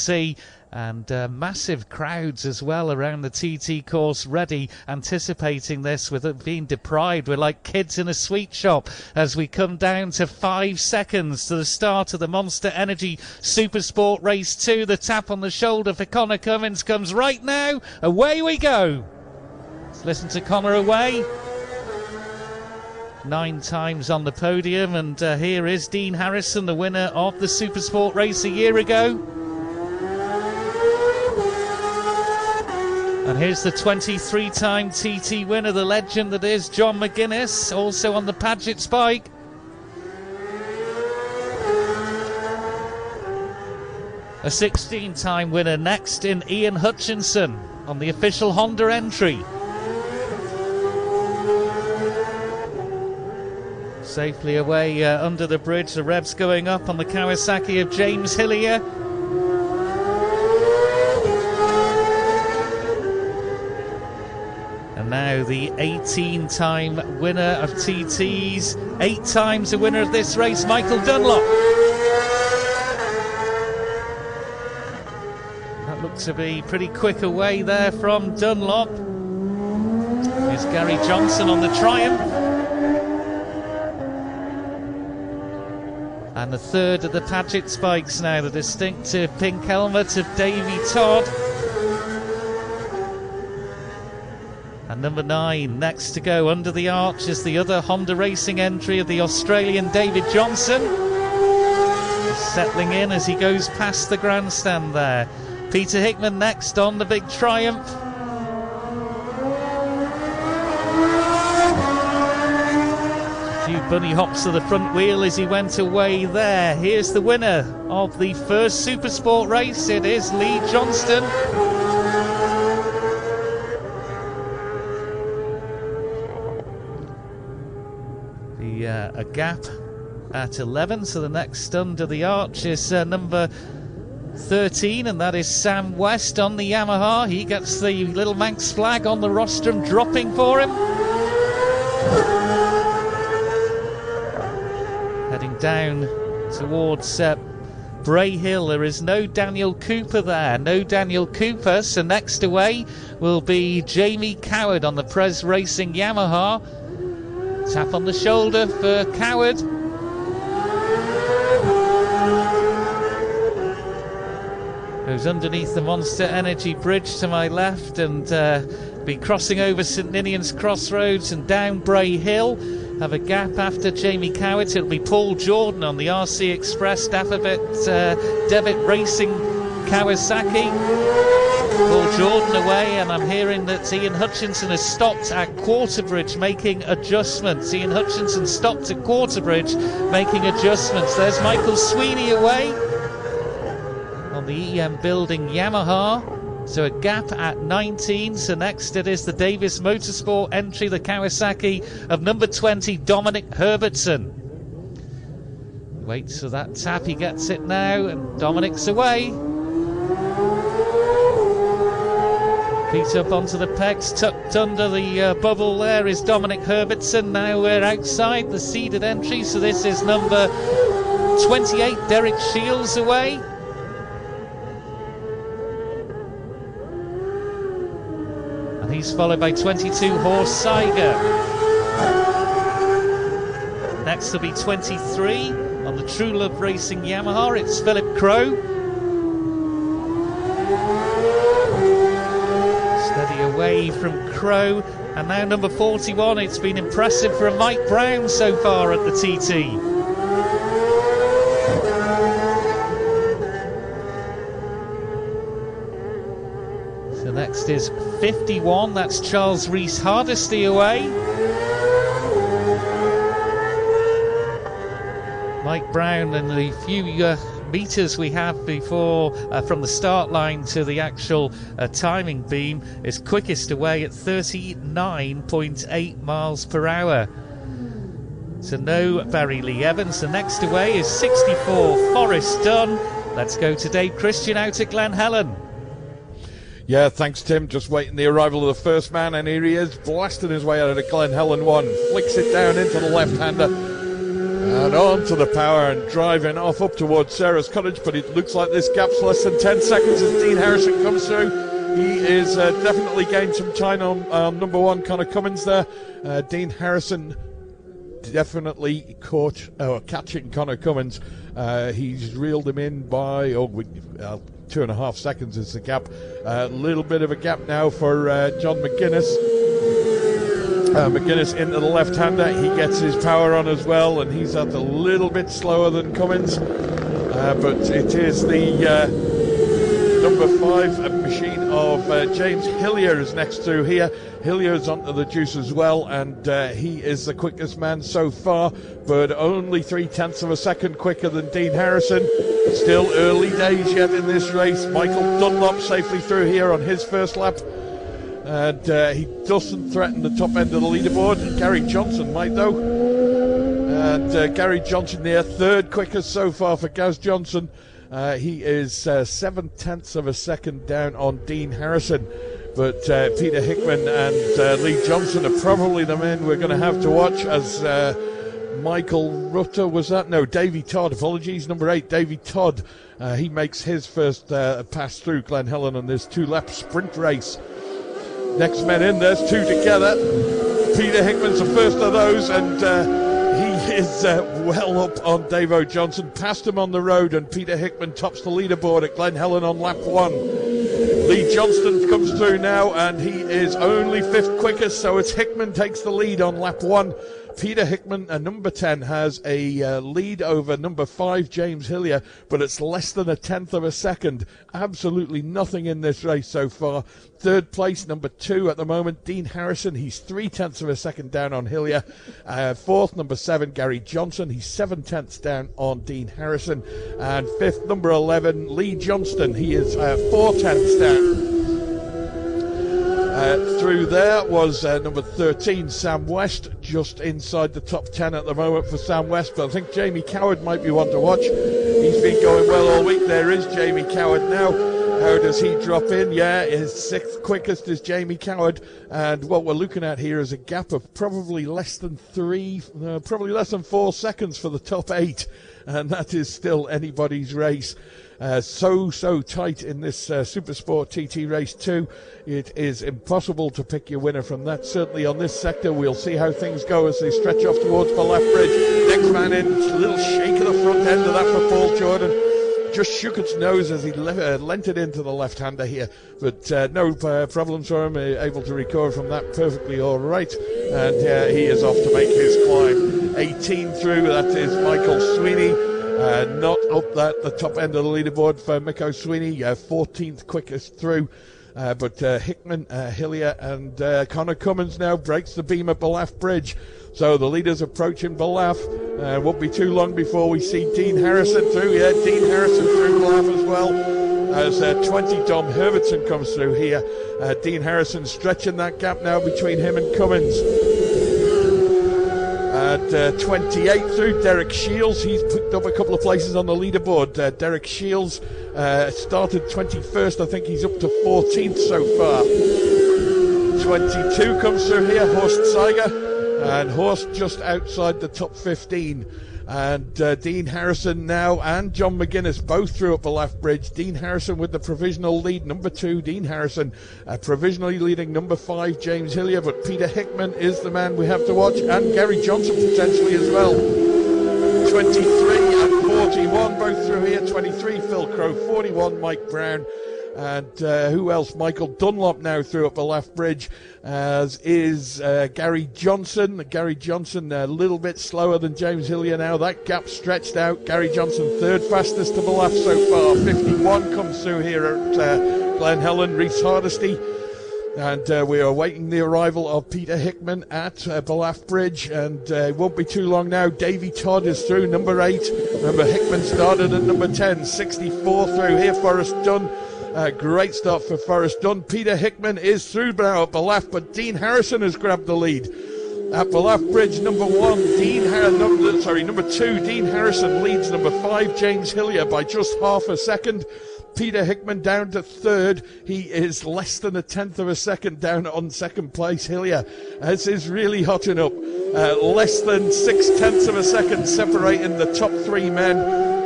see. And massive crowds as well around the TT course, ready, anticipating this with it being deprived. We're like kids in a sweet shop as we come down to 5 seconds to the start of the Monster Energy Supersport Race 2. The tap on the shoulder for Connor Cummins comes right now. Away we go. Let's listen to Connor away. 9 times on the podium, and here is Dean Harrison, the winner of the Supersport race a year ago. And here's the 23-time TT winner, the legend that is John McGuinness, also on the Paget Spike. A 16-time winner next in Ian Hutchinson on the official Honda entry. Safely away under the bridge, the revs going up on the Kawasaki of James Hillier. And now the 18-time winner of TTs, 8 times the winner of this race, Michael Dunlop. That looks to be pretty quick away there from Dunlop. Here's Gary Johnson on the Triumph. And the third of the Paget Spikes now, the distinctive pink helmet of Davey Todd. And number 9 next to go under the arch is the other Honda Racing entry of the Australian David Johnson. Settling in as he goes past the grandstand there. Peter Hickman next on the big Triumph. A few bunny hops to the front wheel as he went away there. Here's the winner of the first Supersport race. It is Lee Johnston. A gap at 11, so the next under the arch is number 13, and that is Sam West on the Yamaha. He gets the little Manx flag on the rostrum dropping for him. Heading down towards Bray Hill. There is no Daniel Cooper there, no Daniel Cooper, so next away will be Jamie Coward on the Prez Racing Yamaha. Tap on the shoulder for Coward. Goes underneath the Monster Energy Bridge to my left and be crossing over St Ninian's Crossroads and down Bray Hill. Have a gap after Jamie Coward. It'll be Paul Jordan on the RC Express Debit Racing Kawasaki. Paul Jordan away, and I'm hearing that Ian Hutchinson has stopped at Quarterbridge making adjustments. Ian Hutchinson stopped at Quarterbridge making adjustments. There's Michael Sweeney away on the EM Building Yamaha. So a gap at 19. So next it is the Davis Motorsport entry, the Kawasaki of number 20, Dominic Herbertson. He waits for that tap, he gets it now, and Dominic's away. Feet up onto the pegs, tucked under the bubble there is Dominic Herbertson. Now we're outside the seeded entry, so this is number 28, Derek Shields away. And he's followed by 22, Horst Seiger. Next will be 23 on the True Love Racing Yamaha, it's Philip Crow. Steady away from Crow, and now number 41. It's been impressive for a Mike Brown so far at the TT. So next is 51, that's Charles Reese Hardesty away. Mike Brown, and the few meters we have before from the start line to the actual timing beam is quickest away at 39.8 miles per hour. So no Barry Lee Evans. The next away is 64, Forrest Dunn. Let's go to Dave Christian out at Glen Helen. Yeah, thanks Tim. Just waiting the arrival of the first man, and here he is blasting his way out of the Glen Helen one. Flicks it down into the left-hander. And on to the power and driving off up towards Sarah's Cottage, but it looks like this gap's less than 10 seconds as Dean Harrison comes through. He is definitely gained some time on number one, Connor Cummins there. Dean Harrison definitely catching Connor Cummins. He's reeled him in by 2.5 seconds is the gap. A little bit of a gap now for John McGuinness. McGuinness into the left-hander. He gets his power on as well, and he's a little bit slower than Cummins. But it is the number 5 machine of James Hillier is next through here. Hillier's onto the juice as well, and he is the quickest man so far, but only 0.3 of a second quicker than Dean Harrison. Still early days yet in this race. Michael Dunlop safely through here on his first lap. And he doesn't threaten the top end of the leaderboard. Gary Johnson might, though. And Gary Johnson there, third quickest so far for Gaz Johnson. He is 0.7 of a second down on Dean Harrison. But Peter Hickman and Lee Johnson are probably the men we're going to have to watch as Michael Rutter, was that? No, Davy Todd, apologies, number 8, Davy Todd. He makes his first pass through Glen Helen on this 2-lap sprint race. Next men in, there's 2 together. Peter Hickman's the first of those, and he is well up on Davo Johnson. Passed him on the road, and Peter Hickman tops the leaderboard at Glen Helen on lap 1. Lee Johnston comes through now, and he is only 5th quickest, so it's Hickman takes the lead on lap 1. Peter Hickman, number 10, has a lead over number 5, James Hillier, but it's less than 1/10 of a second. Absolutely nothing in this race so far. Third place, number 2 at the moment, Dean Harrison. He's 0.3 of a second down on Hillier. Fourth, number 7, Gary Johnson. He's 0.7 down on Dean Harrison. And fifth, number 11, Lee Johnston. He is 0.4 down. Through there was number 13, Sam West, just inside the top 10 at the moment for Sam West, but I think Jamie Coward might be one to watch. He's been going well all week. There is Jamie Coward now. How does he drop in? Yeah, his 6th quickest is Jamie Coward, and what we're looking at here is a gap of probably less than 4 seconds for the top 8, and that is still anybody's race. So tight in this Supersport TT Race 2. It is impossible to pick your winner from that. Certainly on this sector, we'll see how things go as they stretch off towards Ballaugh Bridge. Next man in, a little shake of the front end of that for Paul Jordan. Just shook its nose as he lent it into the left-hander here. But no problems for him, able to recover from that perfectly all right. And he is off to make his climb. 18 through, that is Michael Sweeney. Not up at the top end of the leaderboard for Miko Sweeney, 14th quickest through. But Hickman, Hillier and Connor Cummins now breaks the beam at Ballaugh Bridge. So the leaders approaching Ballaugh. Won't be too long before we see Dean Harrison through. Yeah, Dean Harrison through Ballaugh as well. As 20 Dom Herbertson comes through here. Dean Harrison stretching that gap now between him and Cummins. At 28 through, Derek Shields. He's picked up a couple of places on the leaderboard. Derek Shields started 21st. I think he's up to 14th so far. 22 comes through here, Horst Zeiger. And Horst just outside the top 15. And Dean Harrison now and John McGuinness both through up Ballaugh Bridge. Dean Harrison with the provisional lead, number 2, Dean Harrison provisionally leading number 5, James Hillier, but Peter Hickman is the man we have to watch, and Gary Johnson potentially as well. 23 and 41 both through here. 23 Phil Crow, 41 Mike Brown. And who else? Michael Dunlop now through up Ballaugh Bridge, as is Gary Johnson. Gary Johnson a little bit slower than James Hillier now. That gap stretched out. Gary Johnson third fastest to Ballaugh so far. 51 comes through here at Glen Helen. Reese Hardesty. And we are awaiting the arrival of Peter Hickman at Ballaugh Bridge, and it won't be too long now. Davy Todd is through, number 8. Remember, Hickman started at number 10. 64 through here, Forrest Dunn. Great start for Forrest Dunn. Peter Hickman is through now at Ballaugh, but Dean Harrison has grabbed the lead. At Ballaugh Bridge, number 2, Dean Harrison leads number 5, James Hillier, by just half a second. Peter Hickman down to third. He is less than a tenth of a second down on second place. Hillier, as is really hotting up. Less than 0.6 of a second separating the top three men.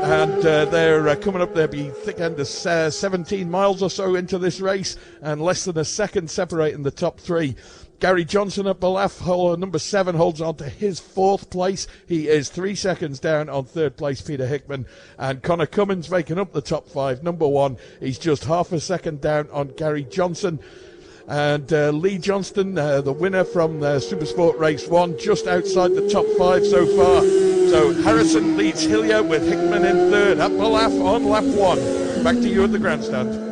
And they're coming up. They'll be thick end of 17 miles or so into this race, and less than a second separating the top three. Gary Johnson at Ballaugh, number 7, holds on to his 4th place. He is 3 seconds down on 3rd place, Peter Hickman. And Connor Cummins making up the top 5. Number 1, he's just half a second down on Gary Johnson. And Lee Johnston, the winner from Supersport Race 1, just outside the top 5 so far. So Harrison leads Hillier with Hickman in 3rd at Ballaugh on lap 1. Back to you at the grandstand.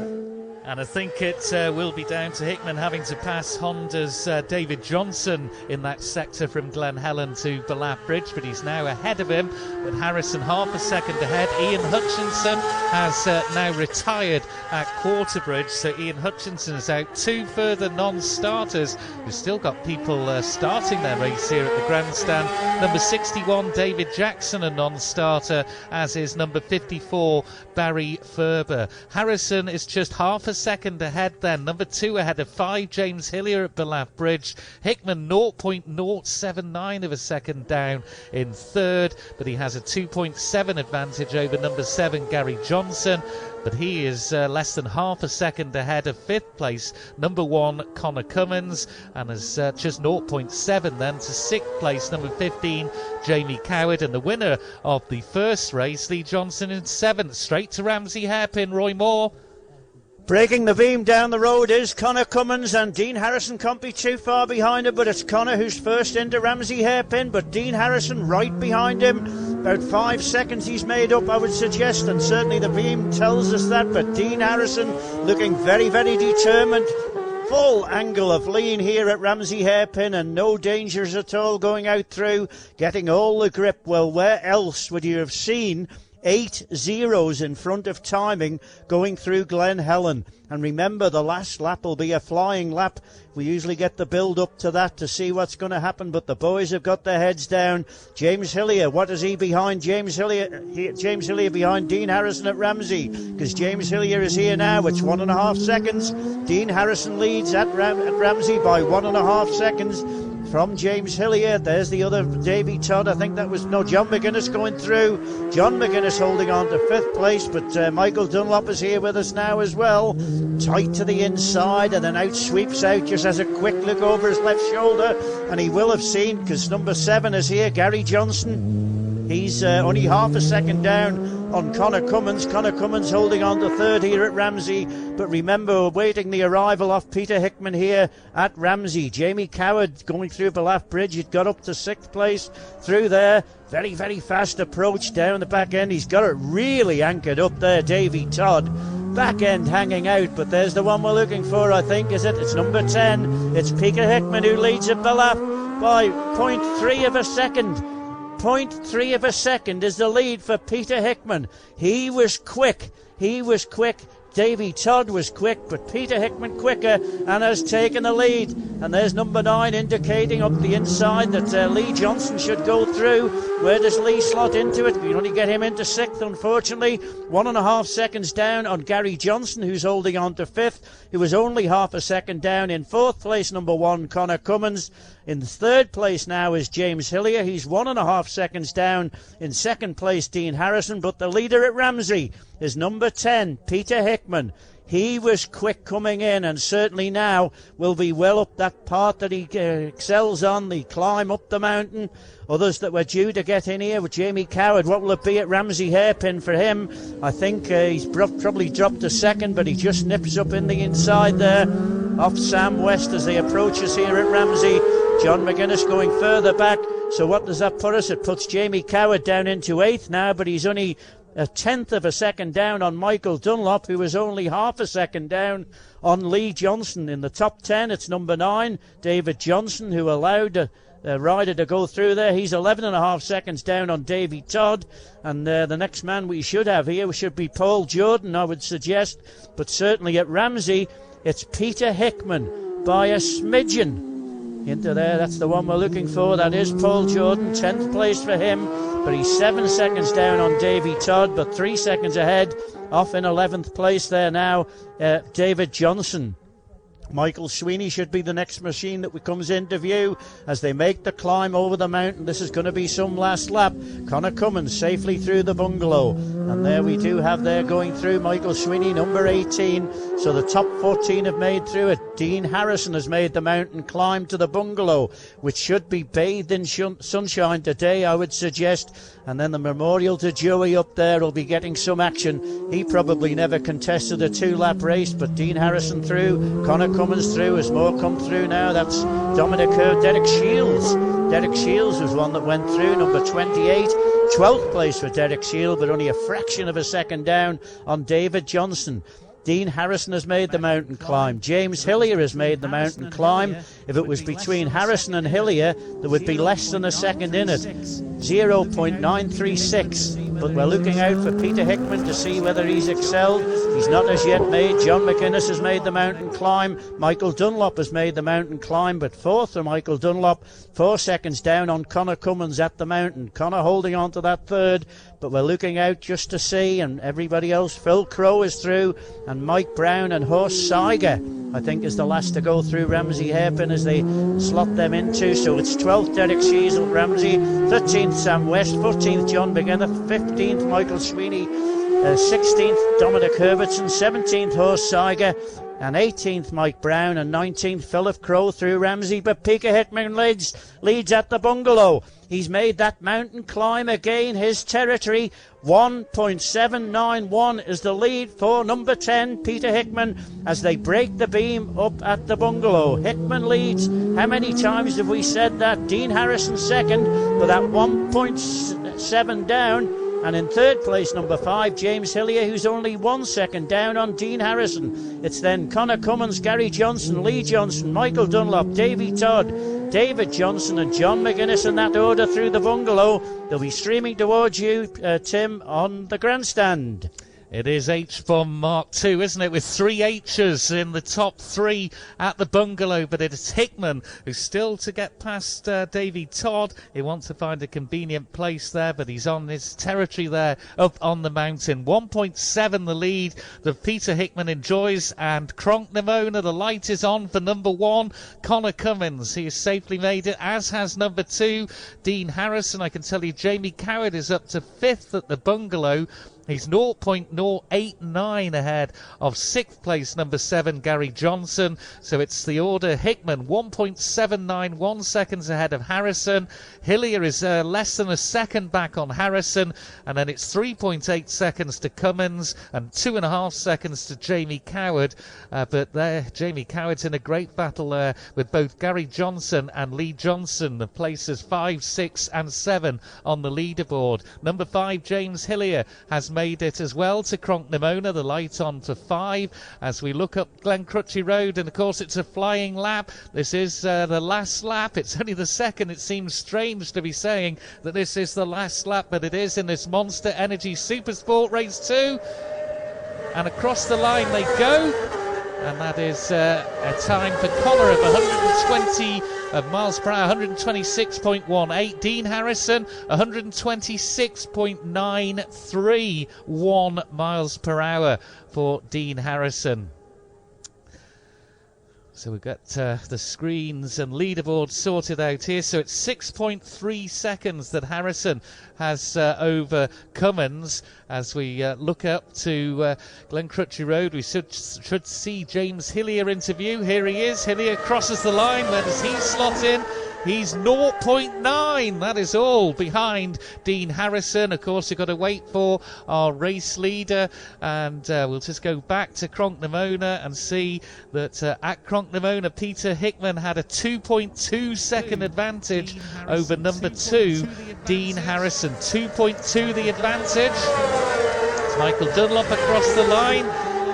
And I think it will be down to Hickman having to pass Honda's David Johnson in that sector from Glen Helen to Ballaugh Bridge, but he's now ahead of him, with Harrison half a second ahead. Ian Hutchinson has now retired at Quarterbridge, so Ian Hutchinson is out. 2 further non-starters. We've still got people starting their race here at the grandstand. Number 61, David Jackson, a non-starter, as is number 54, Barry Ferber. Harrison is just half a second ahead then. Number 2 ahead of 5, James Hillier at Ballaugh Bridge. Hickman 0.079 of a second down in 3rd, but he has a 2.7 advantage over number 7, Gary Johnson. But he is less than half a second ahead of 5th place, number 1, Connor Cummins, and is just 0.7 then to 6th place, number 15, Jamie Coward. And the winner of the first race, Lee Johnson, in 7th. Straight to Ramsey Hairpin, Roy Moore. Breaking the beam down the road is Connor Cummins, and Dean Harrison can't be too far behind him, but it's Connor who's first into Ramsey Hairpin, but Dean Harrison right behind him. About 5 seconds he's made up, I would suggest, and certainly the beam tells us that, but Dean Harrison looking very, very determined. Full angle of lean here at Ramsey Hairpin, and no dangers at all going out through, getting all the grip. Well, where else would you have seen 8 zeros in front of timing going through Glen Helen? And remember, the last lap will be a flying lap. We usually get the build up to that to see what's going to happen, but the boys have got their heads down. James Hillier, what is he behind? James Hillier behind Dean Harrison at Ramsey, because James Hillier is here now. It's 1.5 seconds. Dean Harrison leads at Ramsey by 1.5 seconds from James Hillier. There's the other, Davy Todd. I think that was, no, John McGuinness going through. John McGuinness holding on to 5th place, but Michael Dunlop is here with us now as well. Tight to the inside, and then out sweeps out, just has a quick look over his left shoulder, and he will have seen, because number 7 is here, Gary Johnson. He's only half a second down on Connor Cummins. Connor Cummins holding on to 3rd here at Ramsey, but remember, we're waiting the arrival of Peter Hickman here at Ramsey. Jamie Coward going through Ballaugh Bridge. It got up to 6th place through there. Very, very fast approach down the back end. He's got it really anchored up there, Davy Todd. Back end hanging out, but there's the one we're looking for, I think, is it? It's number 10. It's Peter Hickman who leads at Ballaugh by 0.3 of a second. 0.3 of a second is the lead for Peter Hickman. He was quick. Davy Todd was quick, but Peter Hickman quicker and has taken the lead. And there's number 9 indicating up the inside that Lee Johnson should go through. Where does Lee slot into it? We can only get him into 6th, unfortunately. 1.5 seconds down on Gary Johnson, who's holding on to 5th. He was only half a second down in 4th place, number 1, Connor Cummins. In 3rd place now is James Hillier. He's 1.5 seconds down. In 2nd place, Dean Harrison. But the leader at Ramsey is number 10, Peter Hickman. He was quick coming in, and certainly now will be well up that part that he excels on, the climb up the mountain. Others that were due to get in here with Jamie Coward. What will it be at Ramsey Hairpin for him? I think he's probably dropped to 2nd, but he just nips up in the inside there off Sam West as they approach us here at Ramsey. John McGuinness going further back. So what does that put us? It puts Jamie Coward down into 8th now, but he's only a 10th of a second down on Michael Dunlop, who was only half a second down on Lee Johnson. In the top 10, it's number 9, David Johnson, who allowed a rider to go through there. He's 11.5 seconds down on Davy Todd. And the next man we should have here should be Paul Jordan, I would suggest. But certainly at Ramsey, it's Peter Hickman by a smidgen into there. That's the one we're looking for. That is Paul Jordan, 10th place for him. But he's 7 seconds down on Davy Todd, but 3 seconds ahead Off in 11th place there now, David Johnson. Michael Sweeney should be the next machine that comes into view as they make the climb over the mountain. This is going to be some last lap. Connor Cummins safely through the bungalow. And there we do have there going through Michael Sweeney, number 18. So the top 14 have made through it. Dean Harrison has made the mountain climb to the bungalow, which should be bathed in sunshine today, I would suggest. And then the memorial to Joey up there will be getting some action. He probably never contested a 2-lap race, but Dean Harrison through, Connor Cummins through, as more come through now. That's Dominic Derek Shields. Derek Shields was one that went through, number 28. 12th place for Derek Shields, but only a fraction of a second down on David Johnson. Dean Harrison has made the mountain climb. James Hillier has made the mountain climb. If it was between Harrison and Hillier, there would be less than a second in it. 0.936. But we're looking out for Peter Hickman to see whether he's excelled. He's not as yet made. John McInnes has made the mountain climb. Michael Dunlop has made the mountain climb, but fourth for Michael Dunlop. 4 seconds down on Connor Cummins at the mountain. Connor holding on to that third, but we're looking out just to see, and everybody else. Phil Crow is through, and Mike Brown and Horst Seiger, I think, is the last to go through Ramsey Hairpin as they slot them into. So it's 12th Derek Sheasel Ramsey, 13th Sam West, 14th John McGinnis, 15th Michael Sweeney, 16th Dominic Herbertson, 17th Horst Seiger, and 18th Mike Brown, and 19th Philip Crow through Ramsey. But Peter Hickman leads at the bungalow. He's made that mountain climb again, his territory. 1.791 is the lead for number 10, Peter Hickman, as they break the beam up at the bungalow. Hickman leads. How many times have we said that? Dean Harrison second, but that 1.7 down. And in third place, number 5, James Hillier, who's only 1 second down on Dean Harrison. It's then Connor Cummins, Gary Johnson, Lee Johnson, Michael Dunlop, Davy Todd, David Johnson and John McInnes in that order through the bungalow. They'll be streaming towards you, Tim, on the grandstand. It is H-Bomb Mark II, isn't it? With 3 H's in the top 3 at the bungalow. But it is Hickman who's still to get past Davy Todd. He wants to find a convenient place there, but he's on his territory there up on the mountain. 1.7 the lead that Peter Hickman enjoys. And Cronk Nimona, the light is on for number 1, Connor Cummins. He has safely made it, as has number 2, Dean Harrison. I can tell you Jamie Coward is up to 5th at the bungalow. He's 0.089 ahead of 6th place, number 7, Gary Johnson. So it's the order Hickman, 1.791 seconds ahead of Harrison. Hillier is less than a second back on Harrison. And then it's 3.8 seconds to Cummins and 2.5 seconds to Jamie Coward. But there, Jamie Coward's in a great battle there with both Gary Johnson and Lee Johnson. The places 5, 6 and 7 on the leaderboard. Number 5, James Hillier, has made it as well to Cronk Nimona, the light on for 5 as we look up Glen Crutchy Road, and of course it's a flying lap. This is the last lap. It's only the second. It seems strange to be saying that this is the last lap, but it is in this Monster Energy Supersport Race 2, and across the line they go. And that is a time for Connor of 120 miles per hour, 126.18. Dean Harrison, 126.931 miles per hour for Dean Harrison. So we've got the screens and leaderboard sorted out here. So it's 6.3 seconds that Harrison has over Cummins. As we look up to Glen Crutchy Road, we should see James Hillier interview. Here he is. Hillier crosses the line. Where does he slot in? He's 0.9. That is all behind Dean Harrison. Of course, you've got to wait for our race leader. And we'll just go back to Cronk Nimona and see that at Cronk Nimona, Peter Hickman had a 2.2 second advantage over number 2, Dean Harrison. 2.2 the advantage. It's Michael Dunlop across the line.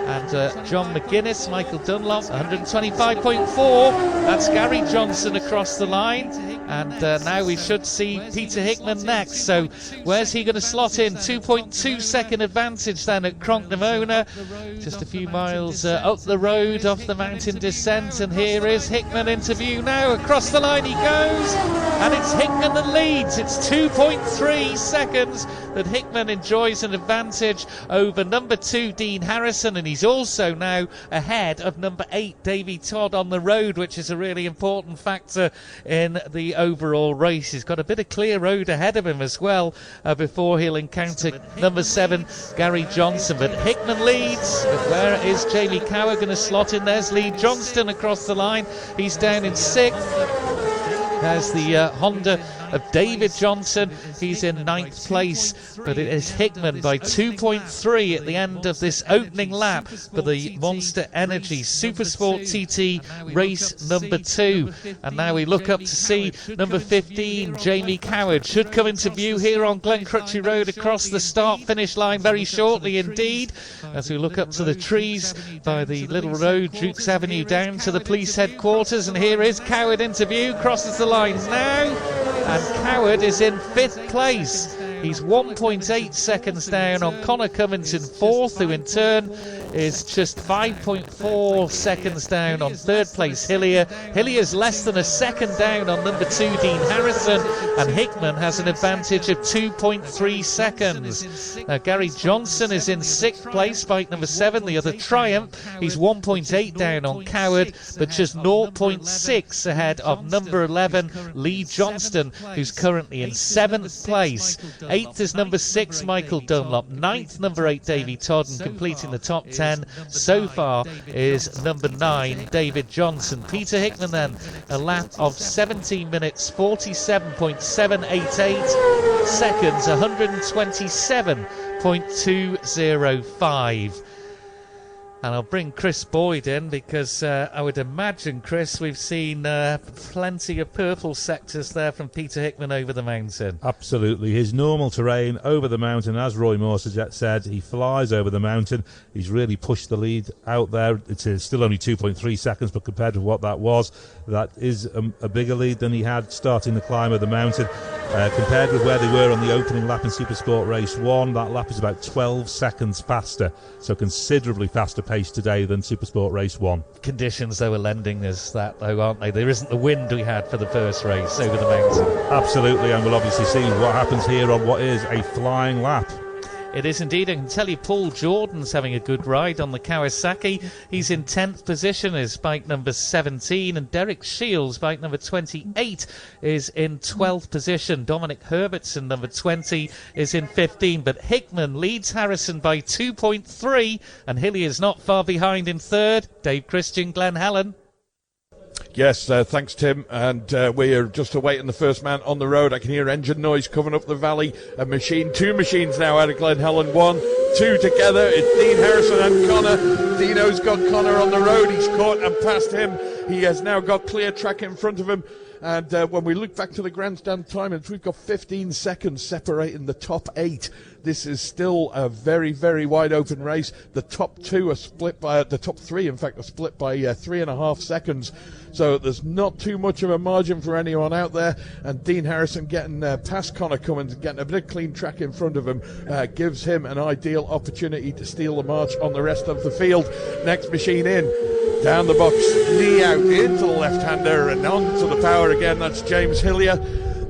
And John McGuinness, Michael Dunlop, 125.4. That's Gary Johnson across the line. And now we should see Peter Hickman next. So where's he going to slot in? 2.2 second advantage then at Cronknamona. Just a few miles up the road off the mountain descent. And here is Hickman into view now. Across the line he goes. And it's Hickman that leads. It's 2.3 seconds that Hickman enjoys an advantage over number 2 Dean Harrison, and he's also now ahead of number 8 Davy Todd on the road, which is a really important factor in the overall race. He's got a bit of clear road ahead of him as well before he'll encounter number 7 Gary Johnson. But Hickman leads. But where is Jamie Cower going to slot in? There's Lee Johnston across the line. He's down in 6th. There's the Honda of David Johnson. He's in 9th place, but it is Hickman by 2.3 at the end of this opening lap for the Monster Energy Supersport TT race number 2. And now we look up to see number 15 Jamie Coward should come into view here on Glencrutchy Road across the start-finish line very shortly indeed, as we look up to the trees by the little road, Dukes Avenue, down to the police headquarters. And here is Coward into view, crosses the lines now, and Coward is in 5th place. He's 1.8 seconds down on Connor Cummins in 4th, who in turn is just 5.4 seconds down on 3rd place Hillier. Hillier's less than a second down on number 2 Dean Harrison, and Hickman has an advantage of 2.3 seconds. Now Gary Johnson is in 6th place, bike number 7, the other Triumph. He's 1.8 down on Coward, but just 0.6 ahead of number 11 Lee Johnston, who's currently in 7th place. 8th is number 6 Michael Dunlop, 9th number 8 Davy Todd, and completing the top 10 so far is number 9 David Johnson. Peter Hickman then a lap of 17 minutes 47.788 seconds, 127.205. And I'll bring Chris Boyd in because I would imagine, Chris, we've seen plenty of purple sectors there from Peter Hickman over the mountain. Absolutely. His normal terrain over the mountain, as Roy Morsejet said, he flies over the mountain. He's really pushed the lead out there. It's still only 2.3 seconds, but compared to what that was, that is a bigger lead than he had starting the climb of the mountain. Compared with where they were on the opening lap in Supersport Race 1, that lap is about 12 seconds faster, so considerably faster pace today than Supersport Race 1. Conditions, though, are lending us that, though, aren't they? There isn't the wind we had for the first race over the mountain. Absolutely, and we'll obviously see what happens here on what is a flying lap. It is indeed. I can tell you Paul Jordan's having a good ride on the Kawasaki. He's in 10th position as bike number 17, and Derek Shields, bike number 28, is in 12th position. Dominic Herbertson, number 20, is in 15, but Hickman leads Harrison by 2.3, and Hillier's not far behind in 3rd. Dave Christian, Glen Helen. Yes, thanks, Tim. And we are just awaiting the first man on the road. I can hear engine noise coming up the valley. Two machines now out of Glen Helen. 1, 2 together. It's Dean Harrison and Connor. Dino's got Connor on the road. He's caught and passed him. He has now got clear track in front of him. And when we look back to the grandstand timings, we've got 15 seconds separating the top 8. This is still a very, very wide open race. The top 2 are split by, the top 3 in fact are split by 3.5 seconds. So there's not too much of a margin for anyone out there. And Dean Harrison getting past Connor Cummins, getting a bit of clean track in front of him, gives him an ideal opportunity to steal the march on the rest of the field. Next machine in. Down the box, knee out into the left-hander and on to the power again. That's James Hillier.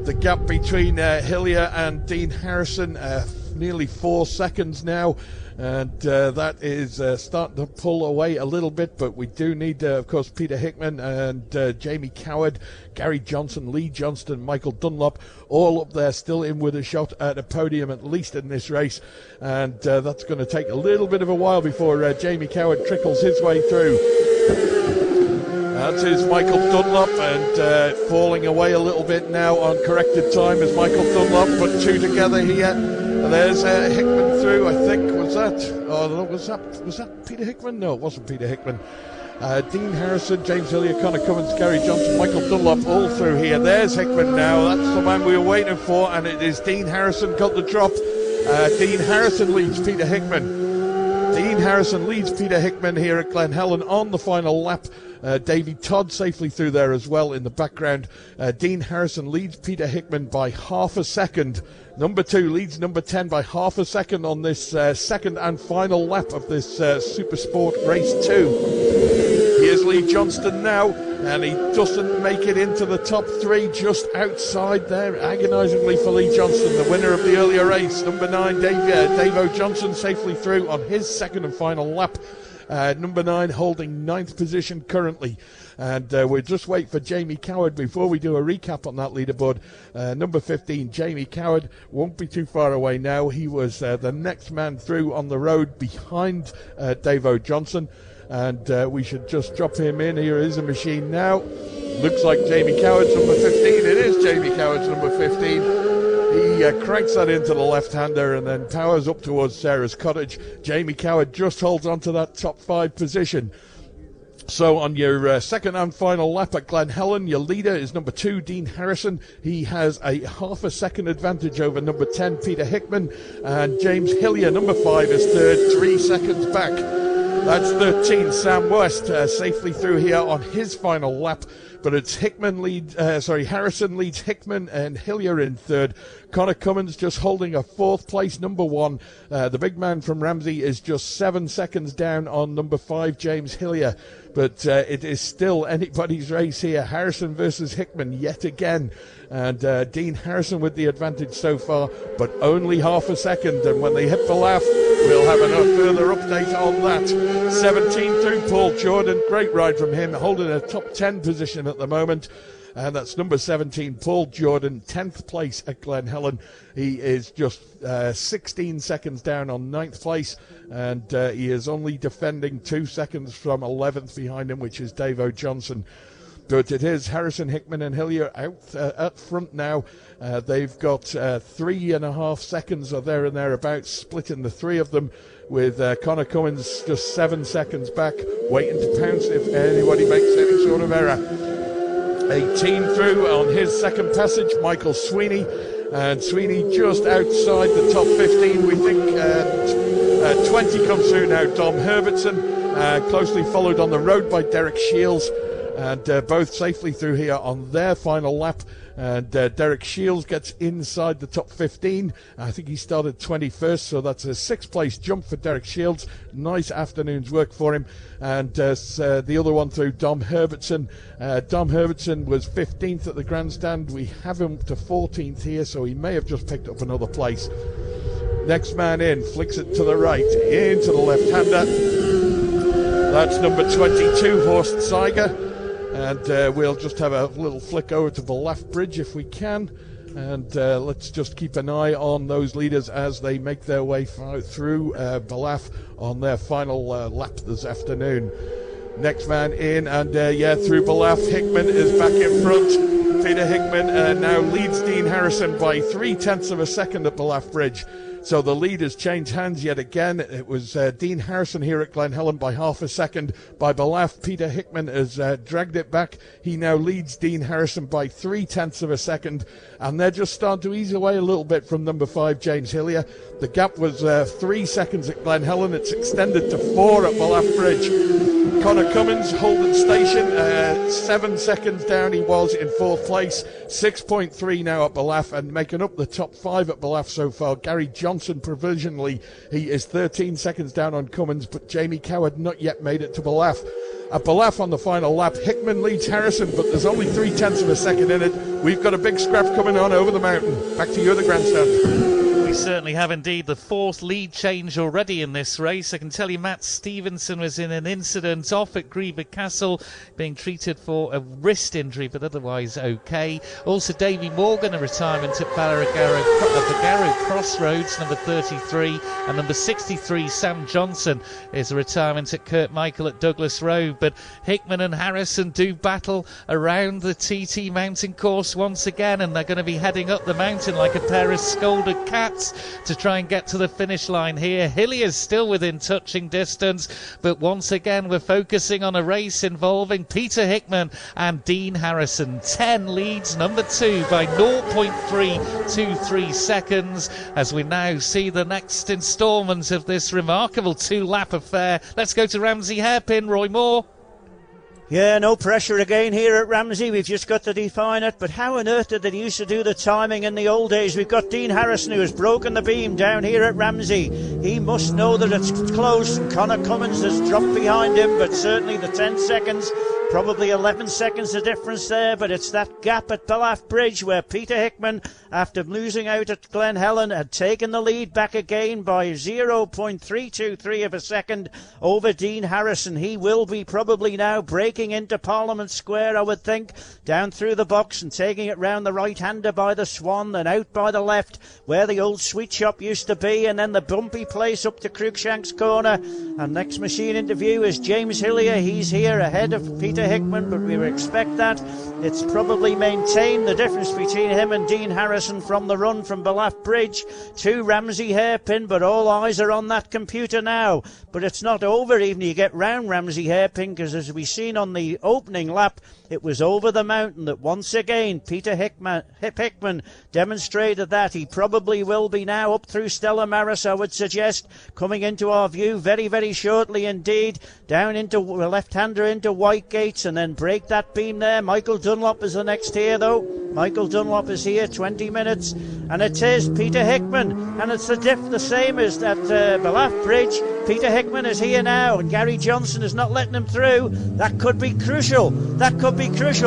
The gap between Hillier and Dean Harrison, nearly 4 seconds now. And that is starting to pull away a little bit, but we do need, of course, Peter Hickman and Jamie Coward, Gary Johnson, Lee Johnston, Michael Dunlop, all up there still in with a shot at a podium at least in this race. And that's going to take a little bit of a while before Jamie Coward trickles his way through. That is Michael Dunlop, and falling away a little bit now on corrected time as Michael Dunlop put 2 together here. There's Hickman through, I think. Was that Peter Hickman? No, it wasn't Peter Hickman. Dean Harrison, James Hillier, Connor Cummins, Gary Johnson, Michael Dunlop all through here. There's Hickman now. That's the man we were waiting for, and it is Dean Harrison got the drop. Dean Harrison leads Peter Hickman. Dean Harrison leads Peter Hickman here at Glen Helen on the final lap. Davy Todd safely through there as well in the background. Dean Harrison leads Peter Hickman by half a second. Number 2 leads number 10 by half a second on this second and final lap of this Supersport Race 2. Here's Lee Johnston now, and he doesn't make it into the top 3, just outside there, agonisingly for Lee Johnston, the winner of the earlier race. Number 9, Dave O'Johnson, safely through on his second and final lap. Number 9 holding 9th position currently. And we'll just wait for Jamie Coward before we do a recap on that leaderboard. Number 15, Jamie Coward, won't be too far away now. He was the next man through on the road behind Dave O'Johnson. And we should just drop him in. Here is a machine now. Looks like Jamie Coward's number 15. It is Jamie Coward's number 15. He cranks that into the left-hander and then powers up towards Sarah's Cottage. Jamie Coward just holds on to that top 5 position. So on your second and final lap at Glen Helen, your leader is number 2, Dean Harrison. He has a half a second advantage over number 10, Peter Hickman. And James Hillier, number 5, is third, 3 seconds back. That's 13, Sam West, safely through here on his final lap. But it's Harrison leads Hickman and Hillier in third. Connor Cummins just holding a 4th place, number 1. The big man from Ramsey is just 7 seconds down on number 5, James Hillier. But it is still anybody's race here. Harrison versus Hickman yet again. And Dean Harrison with the advantage so far, but only half a second. And when they hit the laugh, we'll have a further update on that. 17 through Paul Jordan. Great ride from him, holding a top 10 position at the moment. And that's number 17, Paul Jordan, 10th place at Glen Helen. He is just 16 seconds down on 9th place, and he is only defending 2 seconds from 11th behind him, which is Dave O'Johnson. But it is Harrison, Hickman and Hillier out up front now. They've got 3.5 seconds or there and thereabouts, splitting the 3 of them, with Connor Cummins just 7 seconds back, waiting to pounce if anybody makes any sort of error. 18 through on his second passage, Michael Sweeney. And Sweeney just outside the top 15, we think. 20 comes through now, Dom Herbertson, closely followed on the road by Derek Shields. And both safely through here on their final lap. And Derek Shields gets inside the top 15. I think he started 21st, so that's a 6th place jump for Derek Shields. Nice afternoon's work for him. And the other one through, Dom Herbertson. Dom Herbertson was 15th at the grandstand. We have him to 14th here, so he may have just picked up another place. Next man in, flicks it to the right, into the left-hander. That's number 22, Horst Zeiger. And we'll just have a little flick over to the left bridge if we can. And let's just keep an eye on those leaders as they make their way through Balaf on their final lap this afternoon. Next man in, and through Balaf, Hickman is back in front. Peter Hickman now leads Dean Harrison by 0.3 of a second at Balaf Bridge. So the lead has changed hands yet again. It was Dean Harrison here at Glen Helen by half a second. By Balaf, Peter Hickman has dragged it back. He now leads Dean Harrison by 0.3 of a second. And they're just starting to ease away a little bit from number 5, James Hillier. The gap was 3 seconds at Glen Helen. It's extended to 4 at Balaf Bridge. Connor Cummins holding station, 7 seconds down he was in 4th place, 6.3 now at Balaf, and making up the top 5 at Balaf so far. Gary Johnson provisionally, he is 13 seconds down on Cummins, but Jamie Coward not yet made it to Balaf. At Balaf on the final lap, Hickman leads Harrison, but there's only 0.3 of a second in it. We've got a big scrap coming on over the mountain. Back to you at the grandstand. We certainly have indeed the 4th lead change already in this race. I can tell you Matt Stevenson was in an incident off at Griever Castle, being treated for a wrist injury, but otherwise okay. Also Davy Morgan, a retirement at Bagaro Crossroads, number 33, and number 63, Sam Johnson, is a retirement at Kurt Michael at Douglas Road. But Hickman and Harrison do battle around the TT mountain course once again, and they're going to be heading up the mountain like a pair of scolded cats. minutes to try and get to the finish line here. Hillier's still within touching distance, but once again we're focusing on a race involving Peter Hickman and Dean Harrison. 10 leads number 2 by 0.323 seconds as we now see the next instalment of this remarkable 2-lap affair. Let's go to Ramsey Hairpin, Roy Moore. Yeah, no pressure again here at Ramsey. We've just got to define it. But how on earth did they used to do the timing in the old days? We've got Dean Harrison, who has broken the beam down here at Ramsey. He must know that it's close, and Connor Cummins has dropped behind him, but certainly the 10 seconds, probably 11 seconds the difference there, but it's that gap at Ballaugh Bridge where Peter Hickman, after losing out at Glen Helen, had taken the lead back again by 0.323 of a second over Dean Harrison. He will be probably now breaking into Parliament Square, I would think, down through the box and taking it round the right-hander by the Swan, then out by the left where the old sweet shop used to be, and then the bumpy place up to Cruikshank's corner. And next machine interview is James Hillier. He's here ahead of Peter Hickman, but we would expect that. It's probably maintained the difference between him and Dean Harrison from the run from Ballaugh Bridge to Ramsey Hairpin, but all eyes are on that computer now. But it's not over even you get round Ramsey Hairpin, because as we've seen on the opening lap, it was over the mountain that once again Peter Hickman demonstrated that. He probably will be now up through Stella Maris, I would suggest, coming into our view very, very shortly indeed, down into left-hander into Whitegates, and then break that beam there. Michael Dunlop is the next here though. Michael Dunlop is here, 20 minutes, and it is Peter Hickman, and it's the same as at Ballaugh Bridge. Peter Hickman is here now, and Gary Johnson is not letting him through. That could be crucial.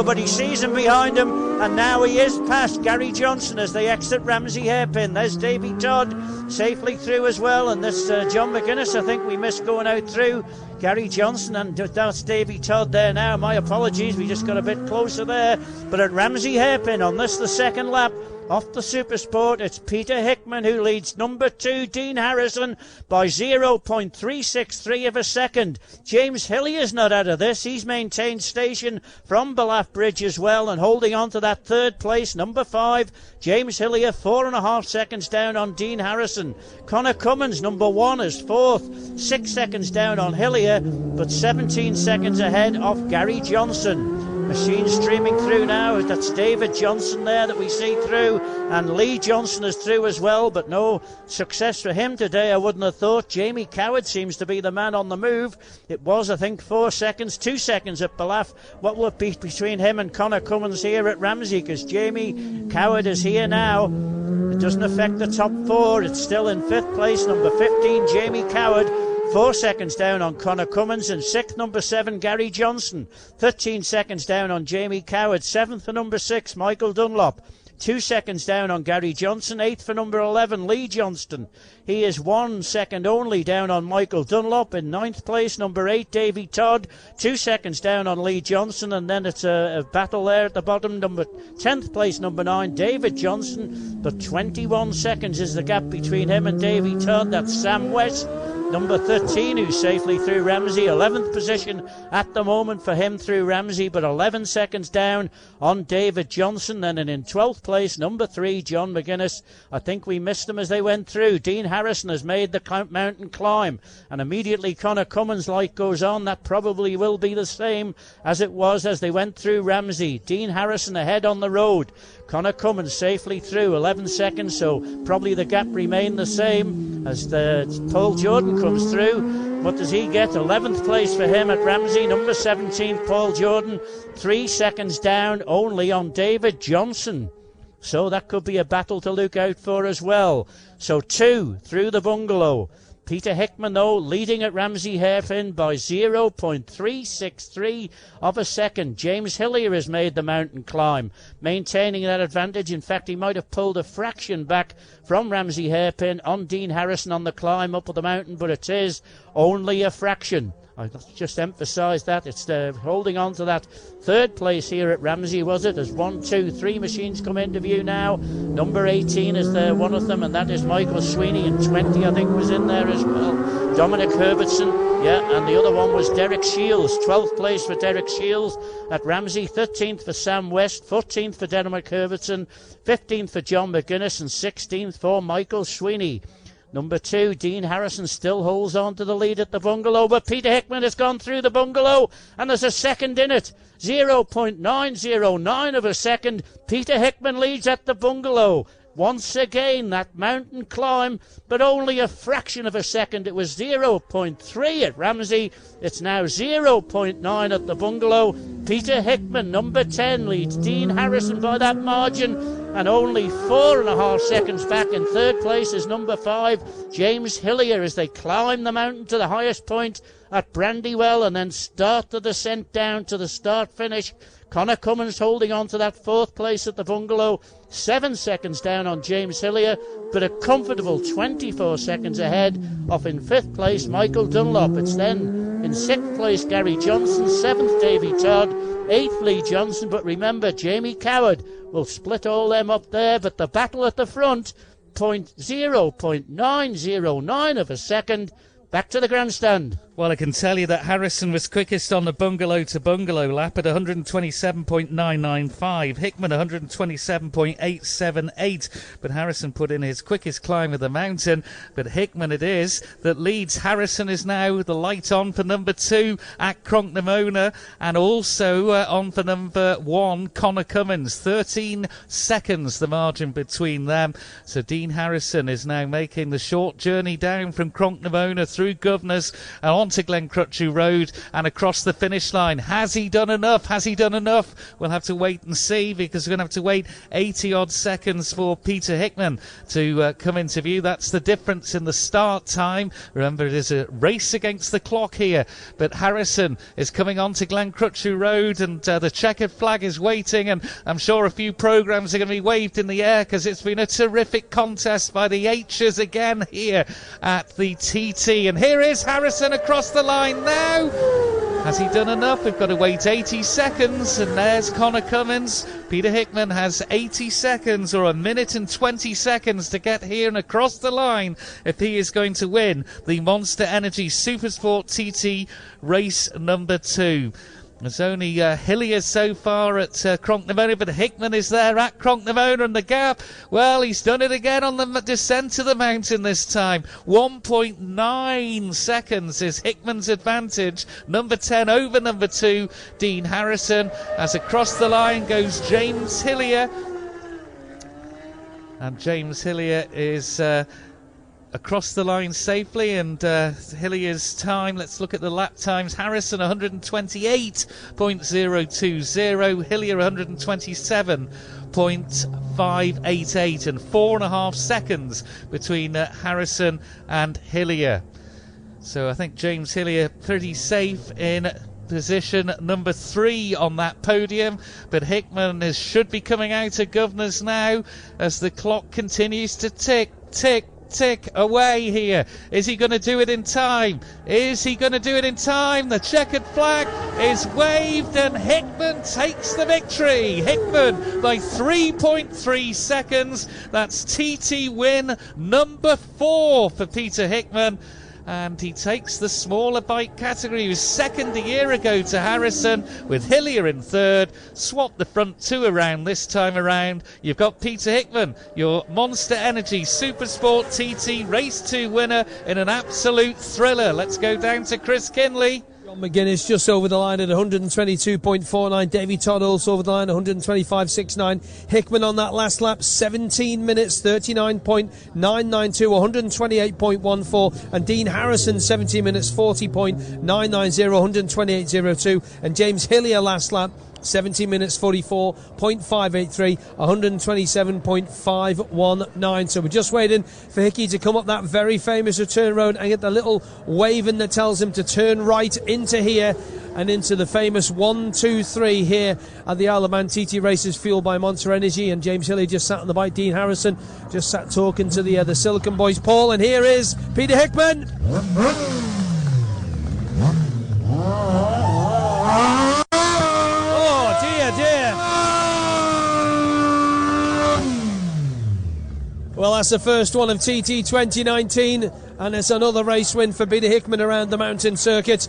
But he sees him behind him, and now he is past Gary Johnson as they exit Ramsey Hairpin. There's Davy Todd safely through as well, and this John McGuinness, I think we missed going out through. Gary Johnson, and that's Davy Todd there now. My apologies, we just got a bit closer there. But at Ramsey Hairpin on this, the second lap, off the Supersport, it's Peter Hickman who leads number 2, Dean Harrison, by 0.363 of a second. James Hillier's not out of this. He's maintained station from Ballaugh Bridge as well, and holding on to that third place, number 5, James Hillier, 4.5 seconds down on Dean Harrison. Connor Cummins, number 1, is 4th, 6 seconds down on Hillier, but 17 seconds ahead of Gary Johnson. Machine streaming through now. That's David Johnson there that we see through, and Lee Johnson is through as well, but no success for him today, I wouldn't have thought. Jamie Coward seems to be the man on the move. It was, I think, 4 seconds, 2 seconds at Ballaugh. What will it be between him and Connor Cummins here at Ramsey? Because Jamie Coward is here now. It doesn't affect the top 4. It's still in 5th place, number 15, Jamie Coward. 4 seconds down on Connor Cummins, and 6th, number 7, Gary Johnson. 13 seconds down on Jamie Coward. 7th for number 6, Michael Dunlop. 2 seconds down on Gary Johnson. 8th for number 11, Lee Johnston. He is 1 second only down on Michael Dunlop. In 9th place, number 8, Davy Todd. 2 seconds down on Lee Johnson, and then it's a battle there at the bottom. 10th place, number 9, David Johnson. But 21 seconds is the gap between him and Davy Todd. That's Sam West, number 13, who's safely through Ramsey. 11th position at the moment for him through Ramsey, but 11 seconds down on David Johnson. Then in 12th place, number 3, John McGuinness. I think we missed them as they went through. Dean Harrison has made the mountain climb, and immediately Connor Cummins' light goes on. That probably will be the same as it was as they went through Ramsey. Dean Harrison ahead on the road. Connor Cummins safely through, 11 seconds, so probably the gap remained the same as Paul Jordan comes through. What does he get? 11th place for him at Ramsey, number 17, Paul Jordan. 3 seconds down only on David Johnson. So that could be a battle to look out for as well. So 2 through the bungalow. Peter Hickman, though, leading at Ramsey Hairpin by 0.363 of a second. James Hillier has made the mountain climb, maintaining that advantage. In fact, he might have pulled a fraction back from Ramsey Hairpin on Dean Harrison on the climb up the mountain, but it is only a fraction. I just emphasise that. It's holding on to that third place here at Ramsey, was it? As 1, 2, 3 machines come into view now. Number 18 is there, one of them, and that is Michael Sweeney, and 20 I think was in there as well. Dominic Herbertson Yeah, and the other one was Derek Shields. 12th place for Derek Shields at Ramsey. 13th for Sam West. 14th for Denmark Herbertson. 15th for John McGuinness. And 16th for Michael Sweeney. Number 2, Dean Harrison still holds on to the lead at the bungalow, but Peter Hickman has gone through the bungalow, and there's a second in it. 0.909 of a second. Peter Hickman leads at the bungalow. Once again, that mountain climb, but only a fraction of a second. It was 0.3 at Ramsey. It's now 0.9 at the bungalow. Peter Hickman, number 10, leads Dean Harrison by that margin, and only 4.5 seconds back. In third place is number 5, James Hillier, as they climb the mountain to the highest point at Brandywell and then start the descent down to the start finish. Connor Cummins holding on to that 4th place at the bungalow, 7 seconds down on James Hillier, but a comfortable 24 seconds ahead of in 5th place Michael Dunlop. It's then in 6th place Gary Johnson, 7th Davy Todd, 8th Lee Johnson, but remember Jamie Coward will split all them up there, but the battle at the front, 0.909 of a second. Back to the grandstand. Well, I can tell you that Harrison was quickest on the bungalow-to-bungalow lap at 127.995. Hickman 127.878. But Harrison put in his quickest climb of the mountain. But Hickman it is that leads. Harrison is now the light on for number 2 at Cronknamona, and also on for number 1, Connor Cummins. 13 seconds the margin between them. So Dean Harrison is now making the short journey down from Cronknamona through Governors and on to Glen Crutchew Road and across the finish line. Has he done enough? Has he done enough? We'll have to wait and see, because we're going to have to wait 80 odd seconds for Peter Hickman to come into view. That's the difference in the start time. Remember, it is a race against the clock here, but Harrison is coming on to Glen Crutchew Road, and the checkered flag is waiting, and I'm sure a few programmes are going to be waved in the air, because it's been a terrific contest by the H's again here at the TT. And here is Harrison across the line now. Has he done enough? We've got to wait 80 seconds, and there's Connor Cummins. Peter Hickman has 80 seconds, or a minute and 20 seconds, to get here and across the line if he is going to win the Monster Energy Supersport TT race number 2. There's only Hillier so far at Cronknamona, but Hickman is there at Cronknamona, and the gap, well, he's done it again on the descent to the mountain this time. 1.9 seconds is Hickman's advantage. Number 10 over number 2, Dean Harrison, as across the line goes James Hillier. And James Hillier is across the line safely, and Hillier's time, let's look at the lap times. Harrison 128.020, Hillier 127.588, and 4.5 seconds between Harrison and Hillier. So I think James Hillier pretty safe in position number 3 on that podium, but Hickman should be coming out of Governors now as the clock continues to tick away here. Is he going to do it in time? Is he going to do it in time? The checkered flag is waved, and Hickman takes the victory. Hickman by 3.3 seconds. That's TT win number 4 for Peter Hickman. And he takes the smaller bike category. He was second a year ago to Harrison, with Hillier in third. Swap the front 2 around this time around. You've got Peter Hickman, your Monster Energy Supersport TT Race 2 winner, in an absolute thriller. Let's go down to Chris Kinley. John McGuinness just over the line at 122.49. Davy Todd also over the line, 125.69. Hickman on that last lap, 17 minutes, 39.992, 128.14. And Dean Harrison, 17 minutes, 40.990, 128.02. And James Hillier last lap, 17 minutes 44.583, 127.519. So we're just waiting for Hickey to come up that very famous return road and get the little waving that tells him to turn right into here and into the famous 1, 2, 3 here at the Isle of Man TT races, fueled by Monster Energy. And James Hillier just sat on the bike. Dean Harrison just sat talking to the Silicon Boys, Paul. And here is Peter Hickman. Well, that's the first one of TT 2019, and it's another race win for Peter Hickman around the mountain circuit.